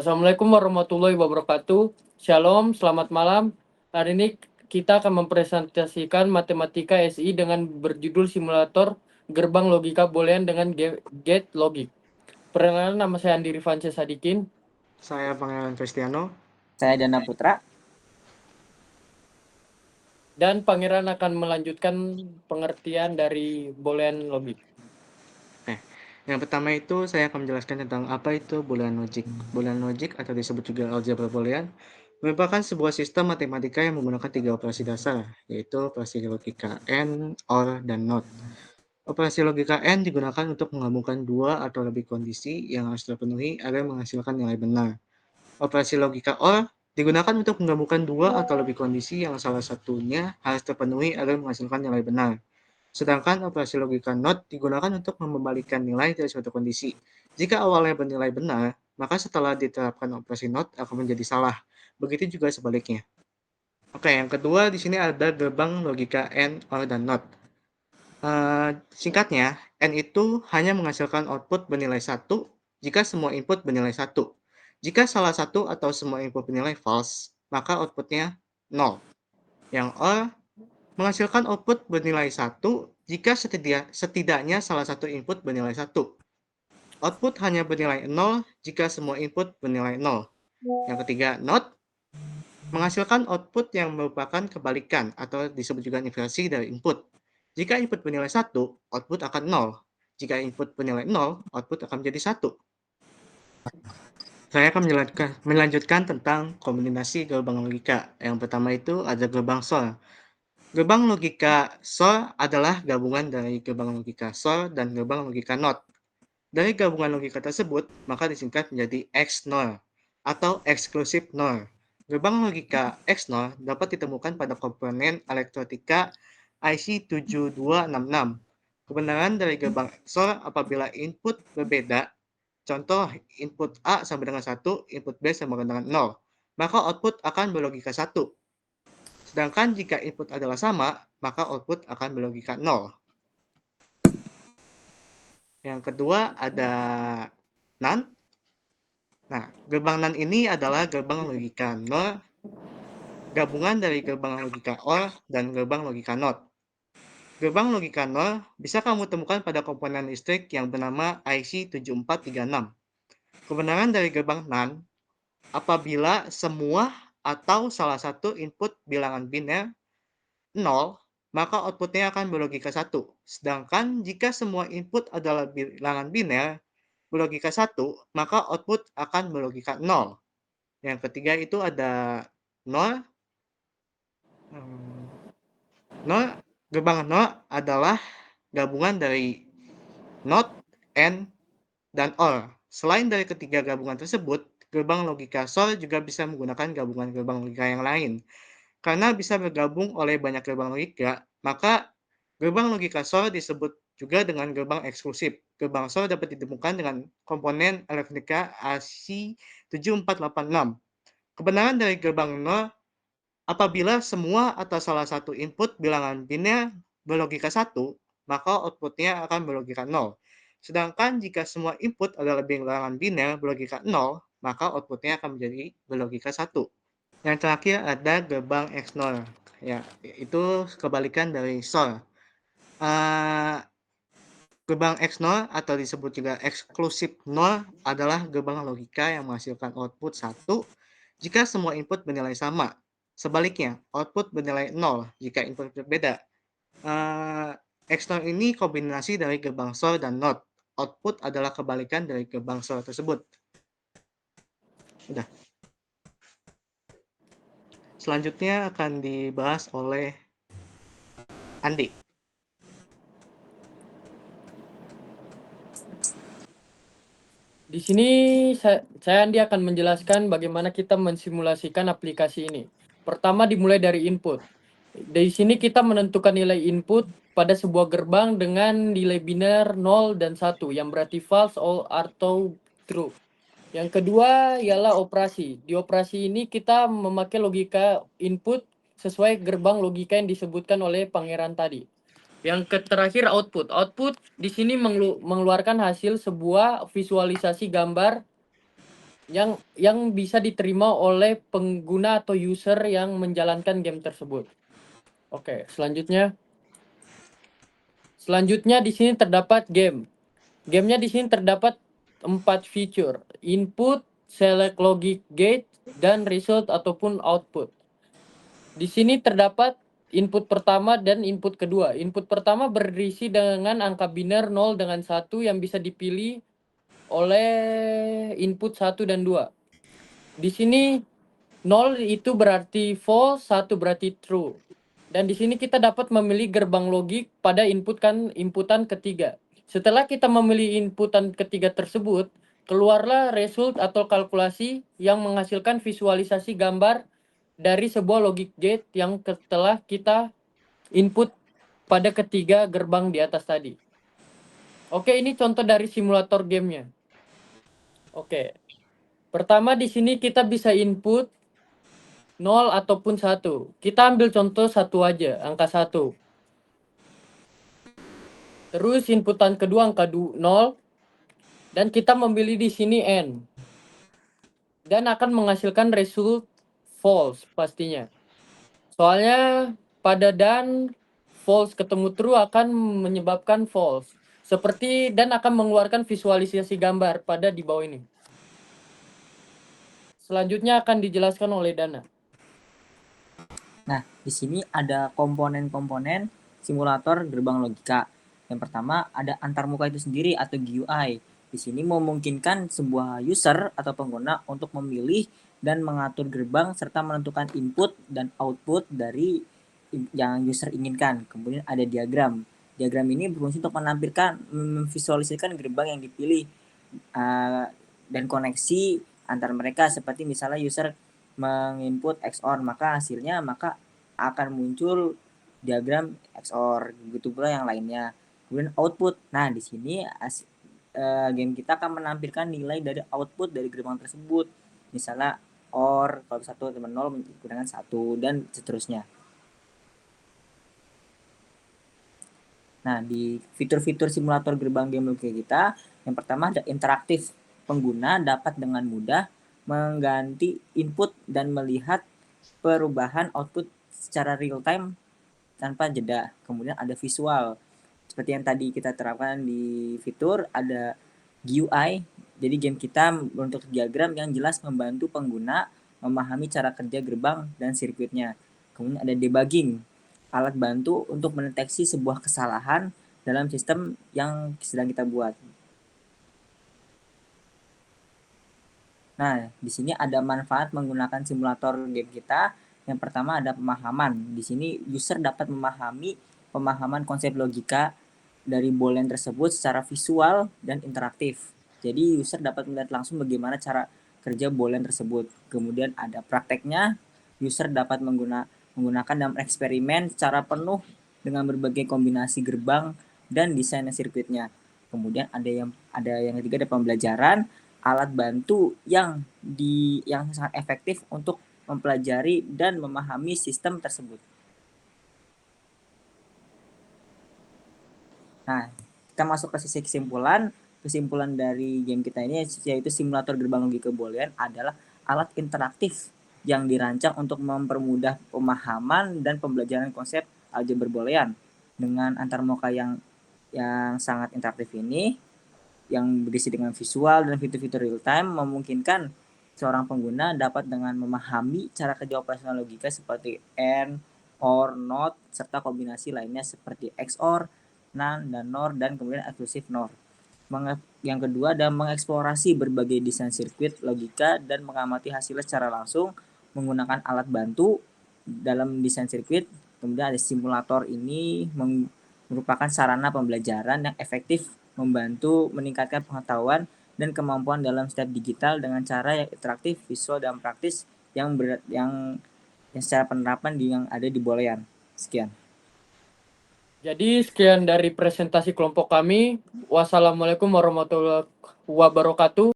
Assalamualaikum warahmatullahi wabarakatuh. Shalom, selamat malam. Hari ini kita akan mempresentasikan matematika SI dengan berjudul simulator gerbang logika boolean dengan gate logik. Perkenalkan, nama saya Andi Rifansyah Sadikin. Saya Pangeran Kristiano. Saya Dana Putra. Dan Pangeran akan melanjutkan pengertian dari boolean logik. Yang pertama itu saya akan menjelaskan tentang apa itu boolean logic. Boolean logic atau disebut juga algebra boolean merupakan sebuah sistem matematika yang menggunakan 3 operasi dasar, yaitu operasi logika AND, OR, dan NOT. Operasi logika AND digunakan untuk menggabungkan dua atau lebih kondisi yang harus terpenuhi agar menghasilkan nilai benar. Operasi logika OR digunakan untuk menggabungkan dua atau lebih kondisi yang salah satunya harus terpenuhi agar menghasilkan nilai benar. Sedangkan operasi logika NOT digunakan untuk mengembalikan nilai dari suatu kondisi. Jika awalnya bernilai benar, maka setelah diterapkan operasi NOT akan menjadi salah. Begitu juga sebaliknya. Oke, yang kedua di sini ada gerbang logika AND, OR, dan NOT. Singkatnya, AND itu hanya menghasilkan output bernilai 1 jika semua input bernilai 1. Jika salah satu atau semua input bernilai false, maka outputnya 0. Yang OR menghasilkan output bernilai 1 jika setidaknya salah satu input bernilai 1. Output hanya bernilai 0 jika semua input bernilai 0. Yang ketiga, NOT menghasilkan output yang merupakan kebalikan atau disebut juga inversi dari input. Jika input bernilai 1, output akan 0. Jika input bernilai 0, output akan menjadi 1. Saya akan melanjutkan tentang kombinasi gerbang logika. Yang pertama itu ada gerbang SOR. Gerbang logika SOR adalah gabungan dari gerbang logika SOR dan gerbang logika NOT. Dari gabungan logika tersebut, maka disingkat menjadi XNOR atau Exclusive NOR. Gerbang logika XNOR dapat ditemukan pada komponen elektronika IC 7266. Kebenaran dari gerbang XOR apabila input berbeda, contoh input A sama dengan 1, input B sama dengan 0, maka output akan berlogika 1. Sedangkan jika input adalah sama, maka output akan berlogika 0. Yang kedua ada NaN. Nah, gerbang NaN ini adalah gerbang logika NOR, gabungan dari gerbang logika OR dan gerbang logika NOT. Gerbang logika NOR bisa kamu temukan pada komponen listrik yang bernama IC 7436. Kebenaran dari gerbang NaN, apabila semua atau salah satu input bilangan biner 0, maka outputnya akan berlogika 1. Sedangkan jika semua input adalah bilangan biner berlogika 1, maka output akan berlogika 0. Yang ketiga itu ada NOR. Gerbang NOR adalah gabungan dari NOT, AND, dan OR. Selain dari ketiga gabungan tersebut, gerbang logika SOR juga bisa menggunakan gabungan gerbang logika yang lain. Karena bisa bergabung oleh banyak gerbang logika, maka gerbang logika SOR disebut juga dengan gerbang eksklusif. Gerbang SOR dapat ditemukan dengan komponen elektronika AC 7486. Kebenaran dari gerbang NOR, apabila semua atau salah satu input bilangan biner berlogika 1, maka outputnya akan berlogika 0. Sedangkan jika semua input adalah bilangan biner berlogika 0, maka outputnya akan menjadi berlogika 1. Yang terakhir ada gerbang XNOR. Ya, itu kebalikan dari SOR. Gerbang XNOR atau disebut juga Exclusive NOR adalah gerbang logika yang menghasilkan output 1 jika semua input bernilai sama. Sebaliknya, output bernilai 0 jika input berbeda. XNOR ini kombinasi dari gerbang SOR dan NOT. Output adalah kebalikan dari gerbang SOR tersebut. Udah. Selanjutnya akan dibahas oleh Andi. Di sini saya Andi akan menjelaskan bagaimana kita mensimulasikan aplikasi ini. Pertama dimulai dari input. Dari sini kita menentukan nilai input pada sebuah gerbang dengan nilai biner 0 dan 1 yang berarti false atau true. Yang kedua ialah operasi. Di operasi ini kita memakai logika input sesuai gerbang logika yang disebutkan oleh Pangeran tadi. Yang terakhir output. Output di sini mengeluarkan hasil sebuah visualisasi gambar yang bisa diterima oleh pengguna atau user yang menjalankan game tersebut. Oke, selanjutnya di sini terdapat game. Gamenya di sini terdapat 4 fitur: input, select logic gate, dan result ataupun output. Di sini terdapat input pertama dan input kedua. Input pertama berisi dengan angka biner 0 dengan 1 yang bisa dipilih oleh input 1 dan 2. Di sini 0 itu berarti false, 1 berarti true. Dan di sini kita dapat memilih gerbang logik pada inputan ketiga. Setelah kita memilih inputan ketiga tersebut, keluarlah result atau kalkulasi yang menghasilkan visualisasi gambar dari sebuah logic gate yang telah kita input pada ketiga gerbang di atas tadi. Oke, ini contoh dari simulator gamenya. Oke. Pertama di sini kita bisa input 0 ataupun 1. Kita ambil contoh 1 aja, angka 1. Terus inputan kedua angka 0 dan kita memilih di sini N. Dan akan menghasilkan result false pastinya. Soalnya pada dan false ketemu true akan menyebabkan false. Seperti dan akan mengeluarkan visualisasi gambar pada di bawah ini. Selanjutnya akan dijelaskan oleh Dana. Nah, di sini ada komponen-komponen simulator gerbang logika. Yang pertama ada antarmuka itu sendiri atau GUI. Di sini memungkinkan sebuah user atau pengguna untuk memilih dan mengatur gerbang serta menentukan input dan output dari yang user inginkan. Kemudian ada diagram. Diagram ini berfungsi untuk menampilkan, memvisualisasikan gerbang yang dipilih dan koneksi antar mereka, seperti misalnya user menginput XOR, maka hasilnya akan muncul diagram XOR, begitu pula yang lainnya. Kemudian output. Nah, di sini game kita akan menampilkan nilai dari output dari gerbang tersebut. Misalnya OR, kalau 1 teman 0 menggunakan 1 dan seterusnya. Nah, di fitur-fitur simulator gerbang game logika kita, yang pertama ada interaktif. Pengguna dapat dengan mudah mengganti input dan melihat perubahan output secara real time tanpa jeda. Kemudian ada visual. Seperti yang tadi kita terapkan di fitur, ada GUI. Jadi game kita bentuk diagram yang jelas membantu pengguna memahami cara kerja gerbang dan sirkuitnya. Kemudian ada debugging, alat bantu untuk mendeteksi sebuah kesalahan dalam sistem yang sedang kita buat. Nah, di sini ada manfaat menggunakan simulator game kita. Yang pertama ada pemahaman. Di sini user dapat memahami pemahaman konsep logika dari boolean tersebut secara visual dan interaktif. Jadi user dapat melihat langsung bagaimana cara kerja boolean tersebut. Kemudian ada prakteknya, user dapat menggunakan dalam eksperimen secara penuh dengan berbagai kombinasi gerbang dan desain sirkuitnya. Kemudian ada yang ketiga ada pembelajaran, alat bantu yang sangat efektif untuk mempelajari dan memahami sistem tersebut. Nah, kita masuk ke sisi kesimpulan. Kesimpulan dari game kita ini yaitu simulator gerbang logika boolean adalah alat interaktif yang dirancang untuk mempermudah pemahaman dan pembelajaran konsep aljabar boolean. Dengan antarmuka yang sangat interaktif ini, yang berisi dengan visual dan fitur-fitur real time, memungkinkan seorang pengguna dapat dengan memahami cara kerja operasional logika seperti AND, OR, NOT, serta kombinasi lainnya seperti XOR, NAND, dan NOR, dan kemudian eksklusif NOR. Yang kedua adalah mengeksplorasi berbagai desain sirkuit logika dan mengamati hasilnya secara langsung menggunakan alat bantu dalam desain sirkuit. Kemudian ada simulator ini merupakan sarana pembelajaran yang efektif membantu meningkatkan pengetahuan dan kemampuan dalam setiap digital dengan cara yang interaktif, visual, dan praktis yang secara penerapan yang ada di boolean. Sekian. Jadi sekian dari presentasi kelompok kami. Wassalamualaikum warahmatullahi wabarakatuh.